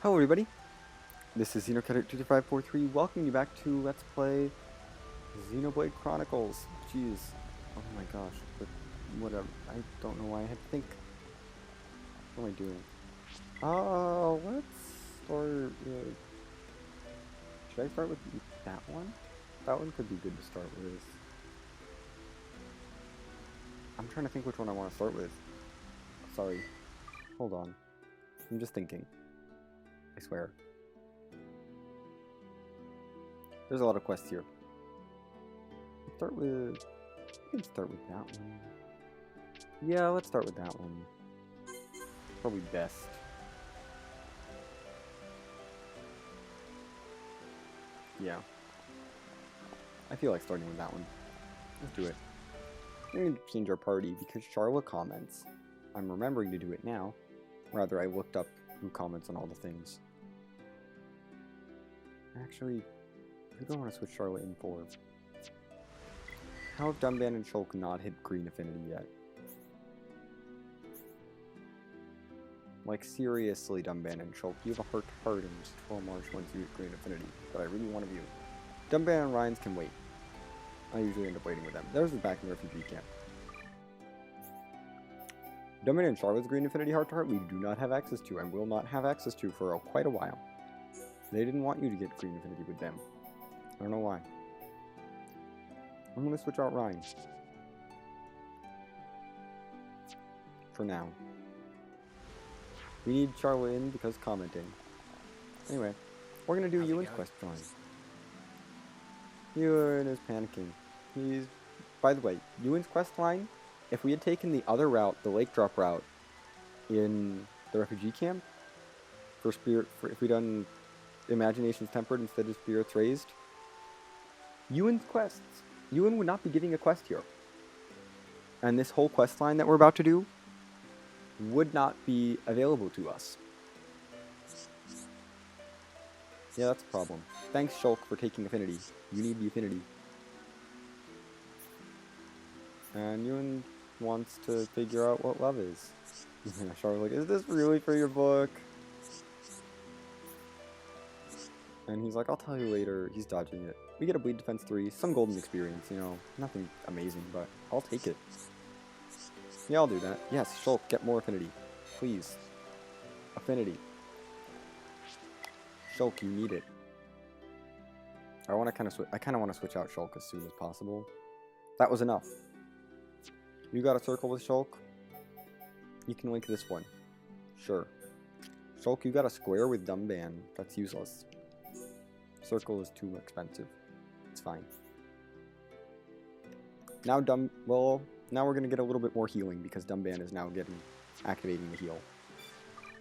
Hello everybody, this is Xenoblade22543 welcoming you back to Let's Play Xenoblade Chronicles. Jeez, oh my gosh, but whatever, I don't know why I had to think. What am I doing? Let's start with... Should I start with that one? That one could be good to start with. I'm trying to think which one I want to start with. Sorry, hold on, I'm just thinking. I swear. There's a lot of quests here. Let's start with... We can start with that one. Yeah, let's start with that one. Probably best. Yeah. I feel like starting with that one. Let's do it. I'm going to change our party because Charlotte comments. I'm remembering to do it now. Rather, I looked up who comments on all the things. Actually, who do I want to switch Charlotte in for? How have Dumban and Shulk not hit green affinity yet? Like, seriously, Dumban and Shulk, you have a heart-to-heart in Marsh once you hit green affinity, but I really want to view. Dumban and Ryan's can wait. I usually end up waiting with them. There's the back in the refugee camp. Dumban and Charlotte's green affinity heart-to-heart we do not have access to and will not have access to for quite a while. They didn't want you to get green affinity with them. I don't know why. I'm going to switch out Ryan. For now. We need Charlotte in because commenting. Anyway, we're going to do Ewan's quest line. Ewan is panicking. He's... By the way, Ewan's quest line, if we had taken the other route, the lake drop route, in the refugee camp, if we'd done Imagination's Tempered instead of Spirits Raised, Ewan would not be giving a quest here. And this whole quest line that we're about to do would not be available to us. Yeah, that's a problem. Thanks, Shulk, for taking affinity. You need the affinity. And Ewan wants to figure out what love is. Charlotte's like, is this really for your book? And he's like, I'll tell you later. He's dodging it. We get a bleed defense 3, some golden experience, you know, nothing amazing, but I'll take it. Yeah, I'll do that. Yes, Shulk, get more affinity. Please. Affinity. Shulk, you need it. I kind of want to switch out Shulk as soon as possible. That was enough. You got a circle with Shulk? You can link this one. Sure. Shulk, you got a square with Dumban. That's useless. Circle is too expensive. It's fine. Now now we're gonna get a little bit more healing because Dumban is now activating the heal.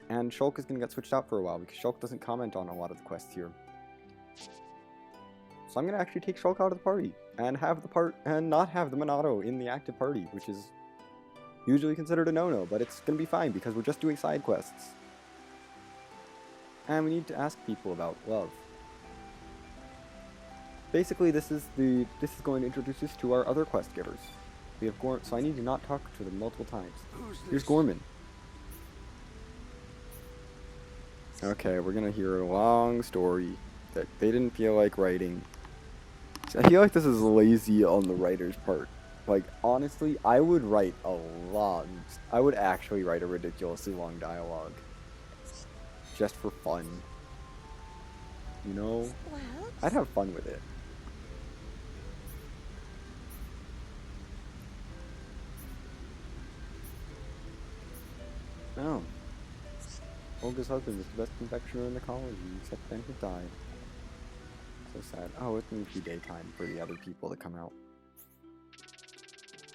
And Shulk is gonna get switched out for a while because Shulk doesn't comment on a lot of the quests here. So I'm gonna actually take Shulk out of the party and not have the Monado in the active party, which is usually considered a no-no, but it's gonna be fine because we're just doing side quests. And we need to ask people about love. Basically, this is going to introduce us to our other quest givers. We have Gorman, so I need to not talk to them multiple times. Here's Gorman. Okay, we're gonna hear a long story that they didn't feel like writing. I feel like this is lazy on the writer's part. Like, honestly, I would actually write a ridiculously long dialogue. Just for fun. You know? Well, I'd have fun with it. Oh. Olga's husband is the best confectioner in the college, except then he died. So sad. Oh, it's going to be daytime for the other people to come out.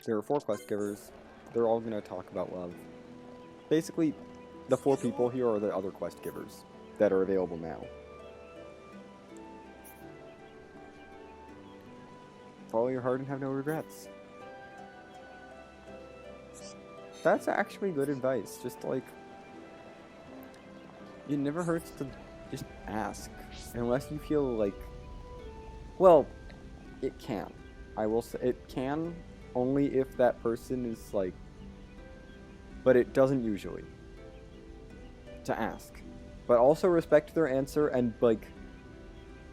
There are 4 quest givers. They're all going to talk about love. Basically, the 4 people here are the other quest givers that are available now. Follow your heart and have no regrets. That's actually good advice. Just like, it never hurts to just ask. Unless you feel like, well, it can. I will say it can only if that person is like, but it doesn't usually. To ask. But also respect their answer, and, like,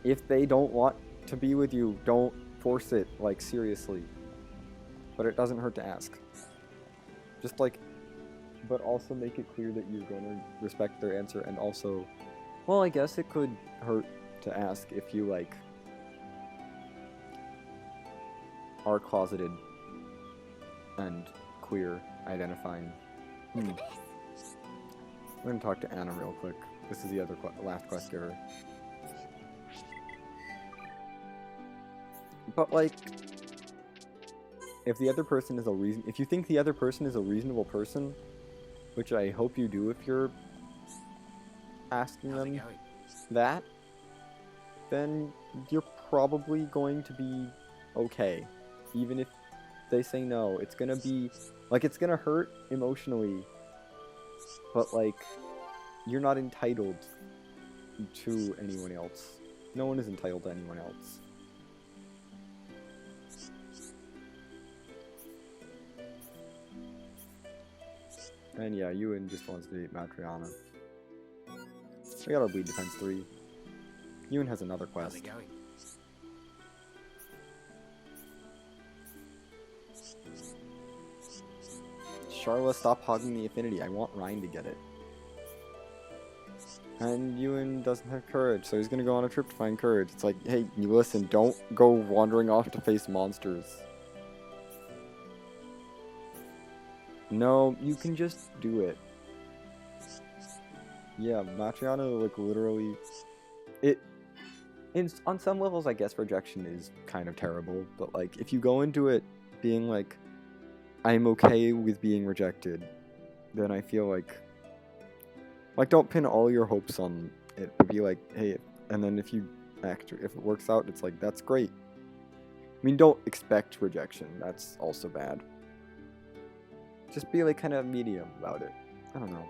if they don't want to be with you, don't force it, like, seriously. But it doesn't hurt to ask. Just, like, but also make it clear that you're going to respect their answer, and also, well, I guess it could hurt to ask if you, like, are closeted and queer identifying. I'm going to talk to Anna real quick. This is the other last quest giver. But, like, if the other person is if you think the other person is a reasonable person, which I hope you do if you're asking them that, then you're probably going to be okay. Even if they say no, it's gonna be, like, it's gonna hurt emotionally, but, like, you're not entitled to anyone else. No one is entitled to anyone else. And yeah, Ewan just wants to date Matriana. We got our bleed defense 3. Ewan has another quest. Charla, stop hogging the affinity. I want Ryan to get it. And Ewan doesn't have courage, so he's gonna go on a trip to find courage. It's like, hey, you listen, don't go wandering off to face monsters. No, you can just do it. Yeah, Matriana, like, literally... on some levels, I guess rejection is kind of terrible, but, like, if you go into it being like, I'm okay with being rejected, then I feel like, don't pin all your hopes on it, but be like, hey, and then if it works out, it's like, that's great. I mean, don't expect rejection, that's also bad. Just be, like, kind of medium about it. I don't know.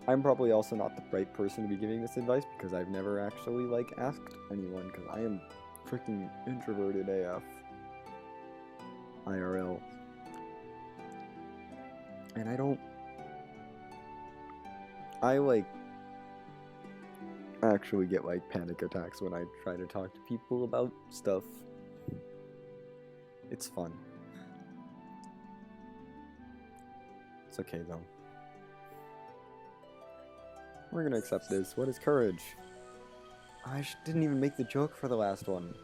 I'm probably also not the right person to be giving this advice, because I've never actually, like, asked anyone, because I am freaking introverted AF. IRL. And I, like, actually get, like, panic attacks when I try to talk to people about stuff. It's fun. It's okay, though. We're gonna accept this. What is courage? I didn't even make the joke for the last one.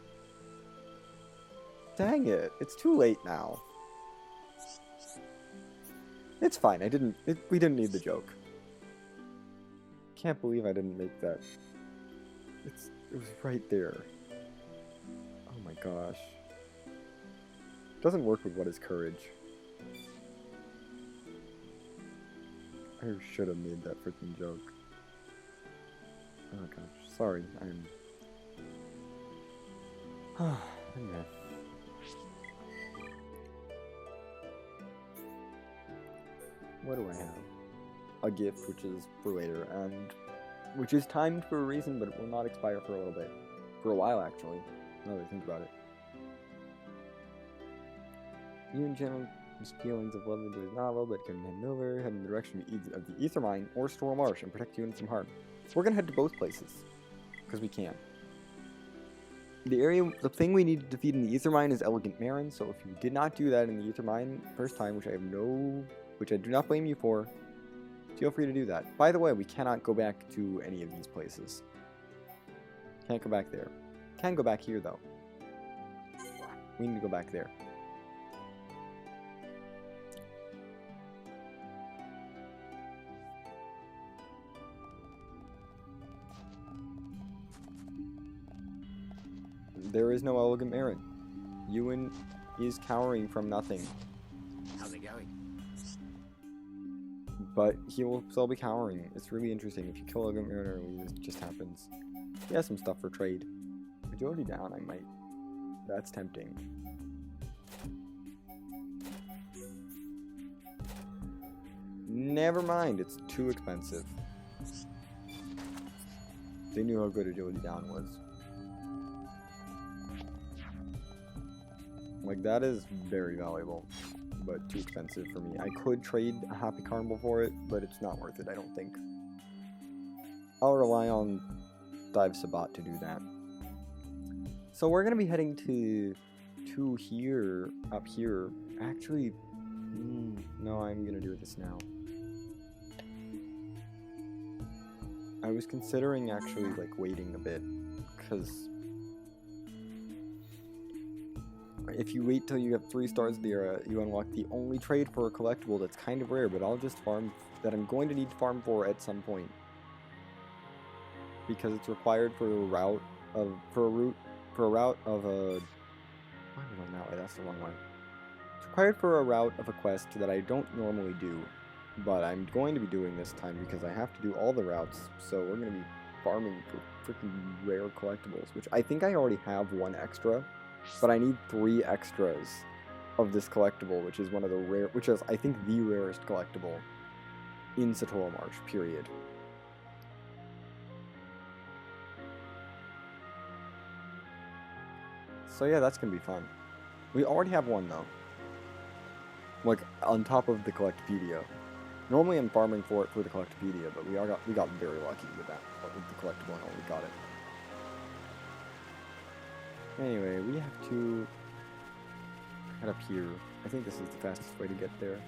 Dang it. It's too late now. It's fine. We didn't need the joke. Can't believe I didn't make that. It was right there. Oh my gosh. Doesn't work with what is courage. I should have made that freaking joke. Oh gosh, sorry, I'm... okay. What do I have? A gift, which is for later, and... which is timed for a reason, but it will not expire for a little bit. For a while, actually, now that I think about it. You in general... His feelings of love into his novel, but can head over, head in the direction of the Ether Mine or Store Marsh and protect Ewan from harm. We're gonna head to both places, because we can. The thing we need to defeat in the Ether Mine is Elegant Marin, so if you did not do that in the Ether Mine first time, which I do not blame you for, feel free to do that. By the way, we cannot go back to any of these places. Can't go back there. Can go back here, though. We need to go back there. There is no Elegant Marin. Ewan is cowering from nothing. How's it going? But he will still be cowering. It's really interesting. If you kill Elegant Marin early, this just happens. He has some stuff for trade. Agility down, I might. That's tempting. Never mind, it's too expensive. They knew how good agility down was. Like, that is very valuable. but too expensive for me. I could trade a Happy Carnival for it, but it's not worth it, I don't think. I'll rely on Dive Sabat to do that. So we're going to be heading to here, up here. Actually, no, I'm going to do this now. I was considering actually, like, waiting a bit, because if you wait till you have 3 stars there, you unlock the only trade for a collectible that's kind of rare, but I'll just farm, that I'm going to need to farm for at some point. Because it's required for a route of, for a route of a, why am I going that way? That's the wrong way. It's required for a route of a quest that I don't normally do, but I'm going to be doing this time because I have to do all the routes, so we're going to be farming for freaking rare collectibles, which I think I already have 1 extra, but I need 3 extras of this collectible, which is one of the rare, which is, I think, the rarest collectible in Satorl Marsh, period. So yeah, that's gonna be fun. We already have 1 though. Like, on top of the Collectopedia. Normally I'm farming for it for the Collectopedia, but we got very lucky with that, with the collectible and already got it. Anyway, we have to head up here. I think this is the fastest way to get there.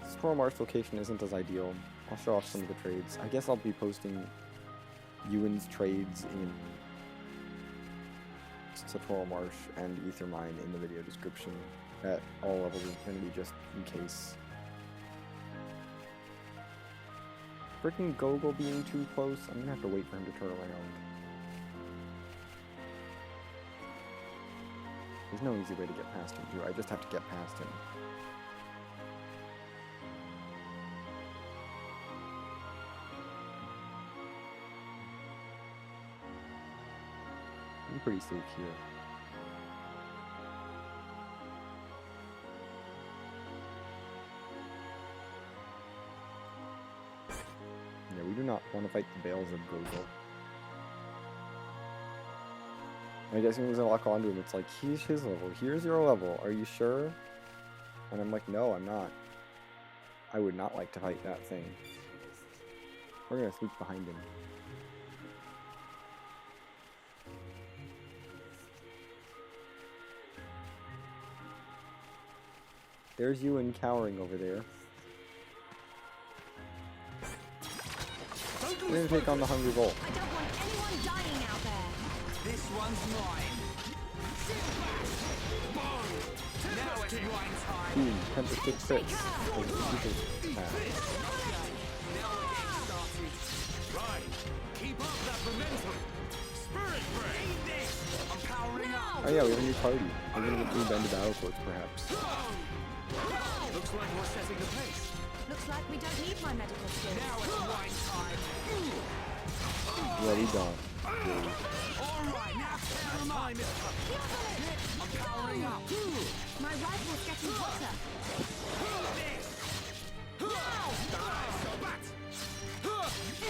Satorl Marsh location isn't as ideal. I'll show off some of the trades. I guess I'll be posting Ewan's trades in Satorl Marsh and Ethermine in the video description at all levels of Infinity, just in case. Freaking Gogol being too close, I'm gonna have to wait for him to turn around. There's no easy way to get past him, too. I just have to get past him. I'm pretty safe here. Yeah, we do not want to fight the bales of Gogol. I guess as I lock onto him, it's like, he's his level, here's your level, are you sure? And I'm like, no, I'm not. I would not like to fight that thing. We're gonna sneak behind him. There's Ewan cowering over there. We're gonna take on the Hungry Bull. I don't want anyone dying out there. This one's mine. Now it's wine time. Boom, 10% crits. Now we're getting started. Right. Keep up that momentum. Spirit break. Eat this. I'm powering up. Oh yeah, we have a new party. We're gonna get through Bend to Battle Cloak, perhaps. Looks like we're setting the pace. Looks like we don't need my medical skills. Now it's wine time. Ready, done. Alright, now tear them up. I'm powering up. My rifle's getting hotter.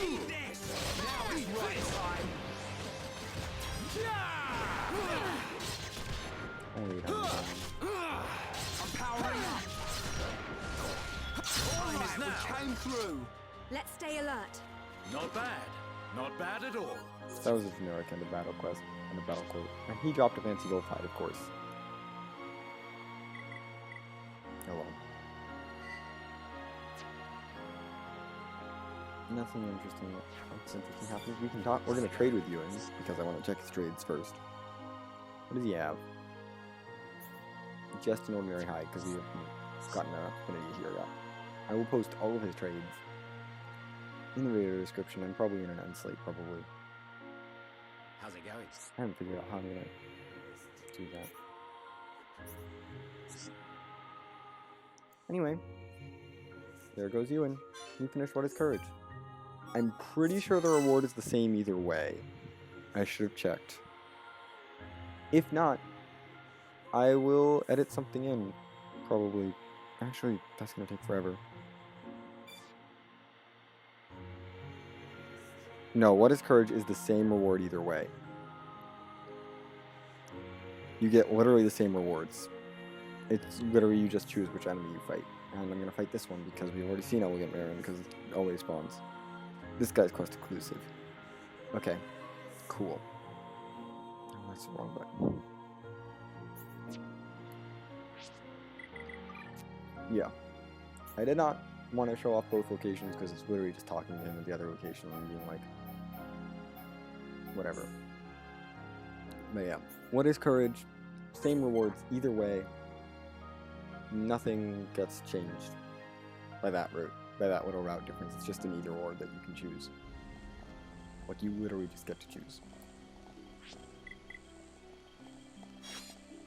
Eat this. Now it's wine time. Only time. I'm powering up. Alright, we came through. Let's stay alert. Not bad. Not bad at all. That was a generic end of battle quest and a battle quote. And he dropped a fancy gold hide, of course. Oh well. Nothing interesting. What's interesting happens. We can talk. We're gonna trade with Ewan because I want to check his trades first. What does he have? Just an ordinary hide because we have gotten an affinity here. Yeah. I will post all of his trades in the video description and probably in an end slate, probably. How's it going? I haven't figured out how to do that. Anyway, there goes Ewan. He finished What is Courage? I'm pretty sure the reward is the same either way. I should have checked. If not, I will edit something in, probably. Actually, that's gonna take forever. No, What is Courage is the same reward either way. You get literally the same rewards. It's literally you just choose which enemy you fight. And I'm gonna fight this one because we've already seen Elegant Marin because it always spawns. This guy's quest exclusive. Okay, cool. Oh, that's the wrong button. Yeah. I did not want to show off both locations because it's literally just talking to him at the other location and being like, whatever. But yeah, what is courage? Same rewards either way. Nothing gets changed by that route, by that little route difference. It's just an either or that you can choose. Like you literally just get to choose.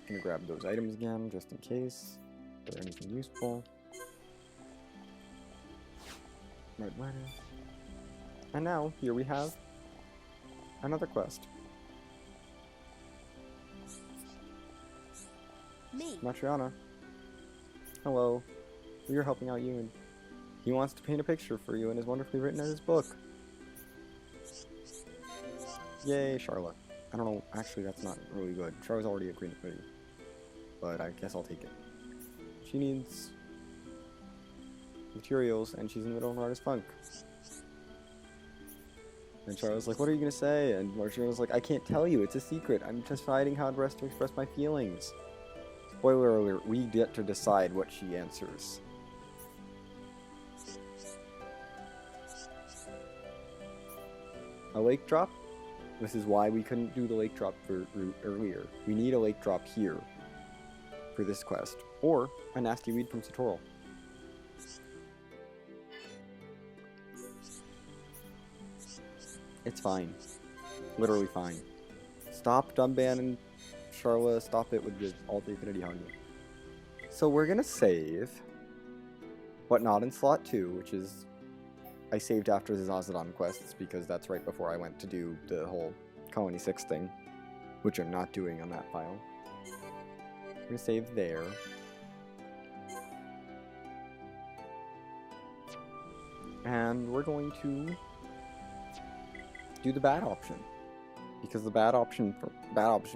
Gonna grab those items again just in case for anything useful. Red letter. And now here we have another quest. Me. Matriana. Hello. We are helping out Ewan. He wants to paint a picture for you and is wonderfully written in his book. Yay, Charlotte. I don't know, actually that's not really good. Charlotte's already a green hoodie. But I guess I'll take it. She needs materials and she's in the middle of an artist funk. And Charlotte's like, what are you gonna say? And Matriana's like, I can't tell you, it's a secret. I'm deciding how best to express my feelings. Spoiler alert, we get to decide what she answers. A lake drop? This is why we couldn't do the lake drop route earlier. We need a lake drop here for this quest. Or a nasty weed from Satorl. It's fine. Literally fine. Stop Dumban and Charla, stop it with the alt infinity hugging. So we're gonna save, but not in slot 2, which is I saved after the Zazadon quests because that's right before I went to do the whole Colony 6 thing, which I'm not doing on that file. I'm gonna save there. And we're going to do the bad option. Because the bad option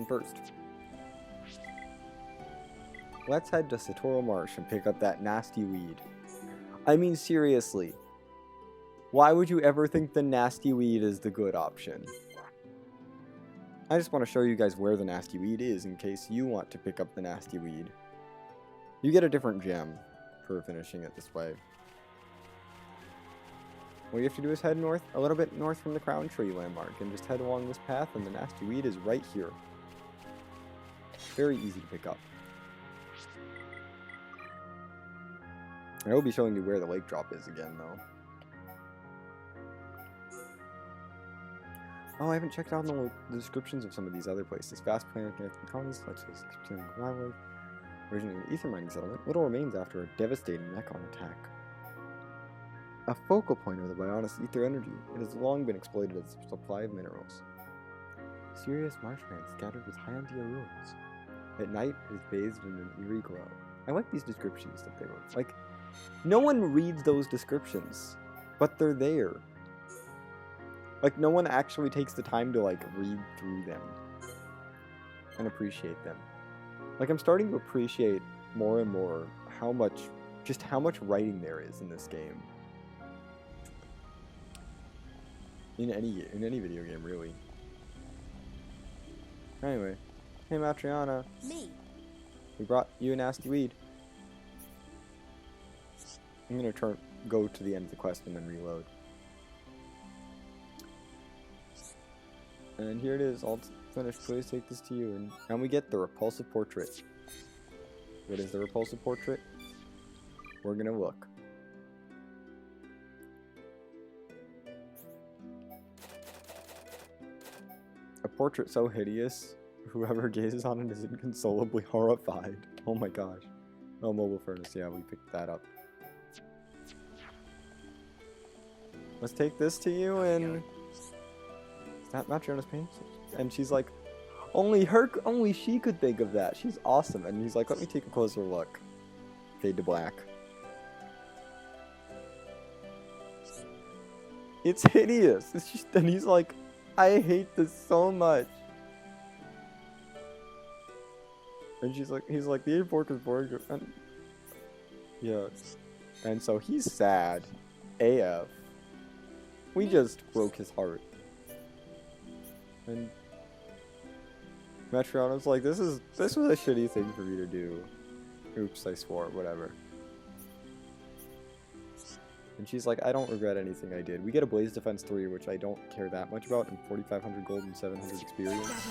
first. Let's head to Satorl Marsh and pick up that nasty weed. I mean, seriously. Why would you ever think the nasty weed is the good option? I just want to show you guys where the nasty weed is in case you want to pick up the nasty weed. You get a different gem for finishing it this way. What you have to do is head north, a little bit north from the Crown Tree landmark, and just head along this path, and the nasty weed is right here. Very easy to pick up. I will be showing you where the lake drop is again, though. Oh, I haven't checked out the descriptions of some of these other places. Fast planet connecting colonies, such as Krabble, originally an ether mining settlement, little remains after a devastating Mechon attack. A focal point of the Bionis ether energy, it has long been exploited as a supply of minerals. Serious marshland scattered with Hyanttia ruins. At night, it is bathed in an eerie glow. I like these descriptions that they wrote. Like, no one reads those descriptions, but they're there. Like, no one actually takes the time to, like, read through them and appreciate them. Like, I'm starting to appreciate more and more how much writing there is in this game. In any video game, really. Anyway, hey Matriana. Me. We brought you a nasty weed. I'm gonna go to the end of the quest and then reload. And here it is, all finished. Please take this to you. And we get the repulsive portrait. What is the repulsive portrait? We're gonna look. A portrait so hideous, whoever gazes on it is inconsolably horrified. Oh my gosh. Oh, mobile furnace, yeah, we picked that up. Let's take this to you and... Is that Matriana's paint? And she's like, only she could think of that. She's awesome. And he's like, let me take a closer look. Fade to black. It's hideous. It's just, and he's like, I hate this so much. And he's like, the import is boring. And yeah. And so he's sad. AF. We just broke his heart. And Metriana's like, this was a shitty thing for me to do. Oops, I swore, whatever. And she's like, I don't regret anything I did. We get a Blaze Defense 3, which I don't care that much about, and 4,500 gold and 700 experience.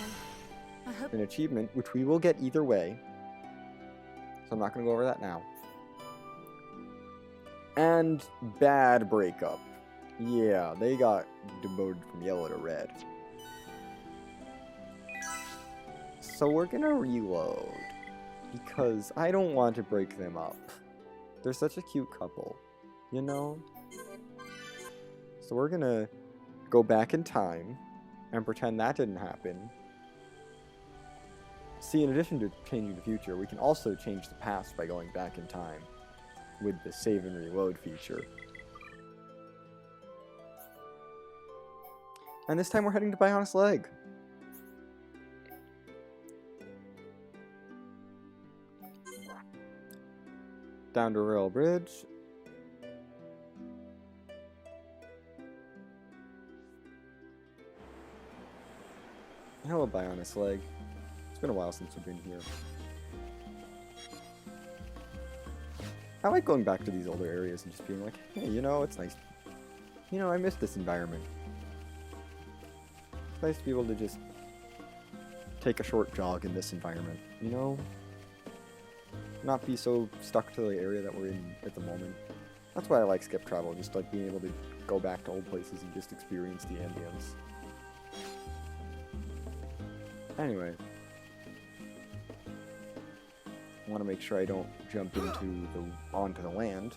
An achievement, which we will get either way. So I'm not going to go over that now. And bad breakup. Yeah, they got demoted from yellow to red. So we're going to reload. Because I don't want to break them up. They're such a cute couple. You know? So we're gonna go back in time and pretend that didn't happen. See, in addition to changing the future, we can also change the past by going back in time with the save and reload feature. And this time we're heading to Bionic Leg. Down to Rail Bridge. Hello, Bionic Leg. It's been a while since we've been here. I like going back to these older areas and just being like, hey, you know, it's nice. You know, I miss this environment. It's nice to be able to just take a short jog in this environment, you know? Not be so stuck to the area that we're in at the moment. That's why I like skip travel, just like being able to go back to old places and just experience the ambience. Anyway, I want to make sure I don't jump onto the land,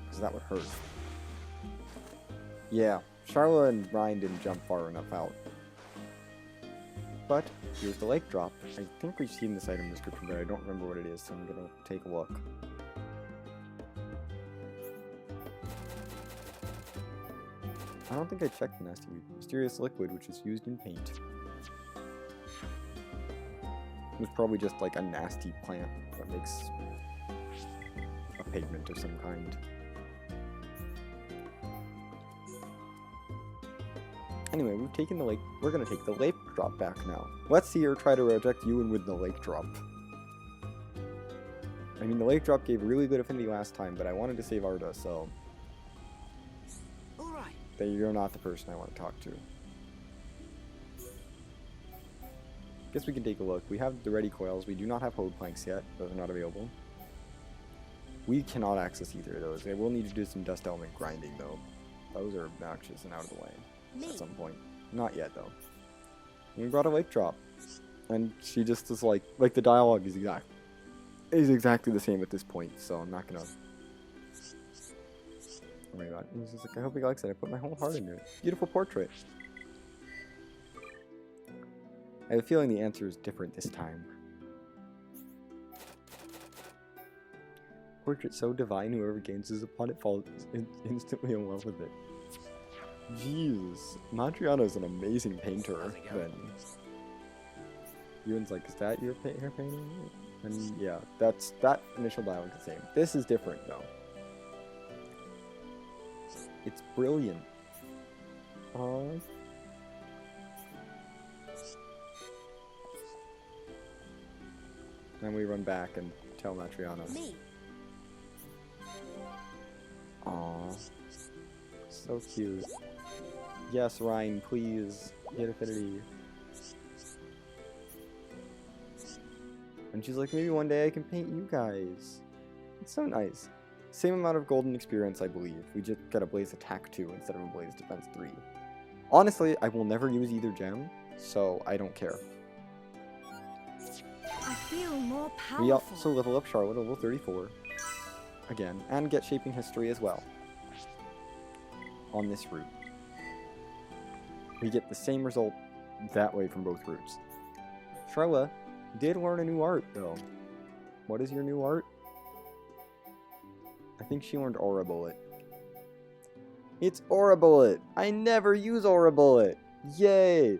because that would hurt. Yeah, Charlotte and Ryan didn't jump far enough out. But here's the lake drop. I think we've seen this item description, but I don't remember what it is, so I'm gonna take a look. I don't think I checked the nasty mysterious liquid, which is used in paint. It was probably just like a nasty plant that makes a pigment of some kind. Anyway, we've taken the lake. We're gonna take the lake drop back now. Let's see her try to reject Ewan with the lake drop. I mean, the lake drop gave really good affinity last time, but I wanted to save Arda, so Alright. you're not the person I want to talk to. Guess we can take a look. We have the ready coils. We do not have hold planks yet. Those are not available. We cannot access either of those. I will need to do some dust element grinding, though. Those are obnoxious and out of the way at some point. Not yet, though. And we brought a lake drop. And she just is like the dialogue is exactly the same at this point, so I'm not gonna worry about it. He's just like, I hope he likes it. I put my whole heart into it. Beautiful portrait. I have a feeling the answer is different this time. Portrait so divine, whoever gazes upon it falls instantly in love with it. Jeez, Madriana is an amazing painter. Then Ewan's like, is that your hair painting? And yeah, that initial dialogue is the same. This is different though. It's brilliant. Aww. Then we run back and tell Matriana. Aww. So cute. Yes, Ryan, please. Get affinity. And she's like, maybe one day I can paint you guys. It's so nice. Same amount of golden experience, I believe. We just got a Blaze Attack 2 instead of a Blaze Defense 3. Honestly, I will never use either gem, so I don't care. I feel more powerful. We also level up Charlotte to level 34. Again, and get Shaping History as well. On this route. We get the same result that way from both routes. Charlotte did learn a new art, though. What is your new art? I think she learned Aura Bullet. It's Aura Bullet! I never use Aura Bullet! Yay!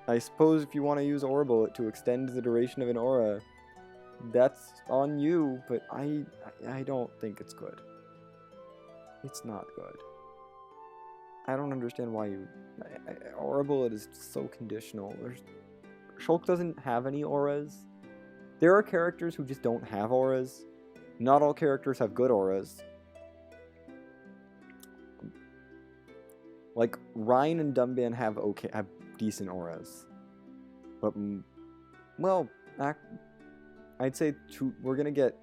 I suppose if you want to use Aura Bullet to extend the duration of an aura, that's on you, but I don't think it's good. It's not good. I don't understand why you... Aura Bullet is so conditional. Shulk doesn't have any auras. There are characters who just don't have auras. Not all characters have good auras. Like, Ryan and Dumban have decent auras. But, well, I'd say we're gonna get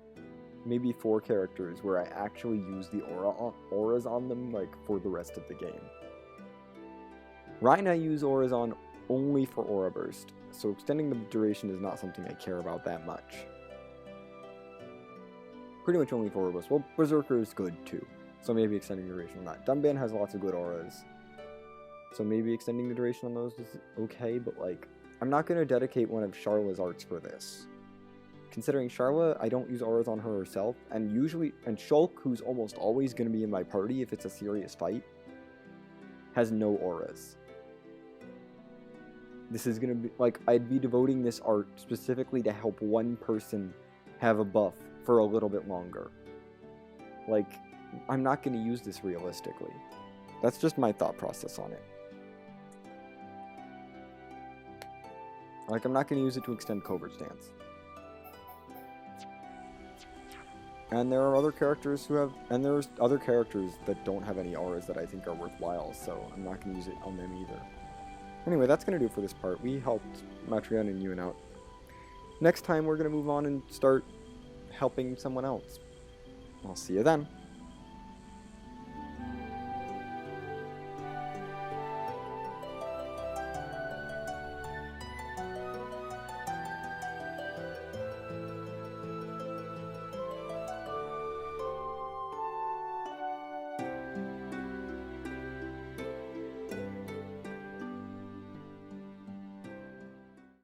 maybe 4 characters where I actually use the auras on them, like, for the rest of the game. Ryan I use auras on only for Aura Burst, so extending the duration is not something I care about that much. Pretty much only for Aura Burst. Well, Berserker is good too, so maybe extending the duration on that. Dumban has lots of good auras, so maybe extending the duration on those is okay, but like, I'm not going to dedicate one of Charla's arts for this. Considering Charla, I don't use auras on her herself, and Shulk, who's almost always going to be in my party if it's a serious fight, has no auras. This is going to be, like, I'd be devoting this art specifically to help one person have a buff for a little bit longer. Like, I'm not going to use this realistically. That's just my thought process on it. Like, I'm not going to use it to extend Covert Stance. And there are other characters who have, and there's other characters that don't have any auras that I think are worthwhile, so I'm not going to use it on them either. Anyway, that's going to do it for this part. We helped Matrion and Ewan out. Next time, we're going to move on and start helping someone else. I'll see you then.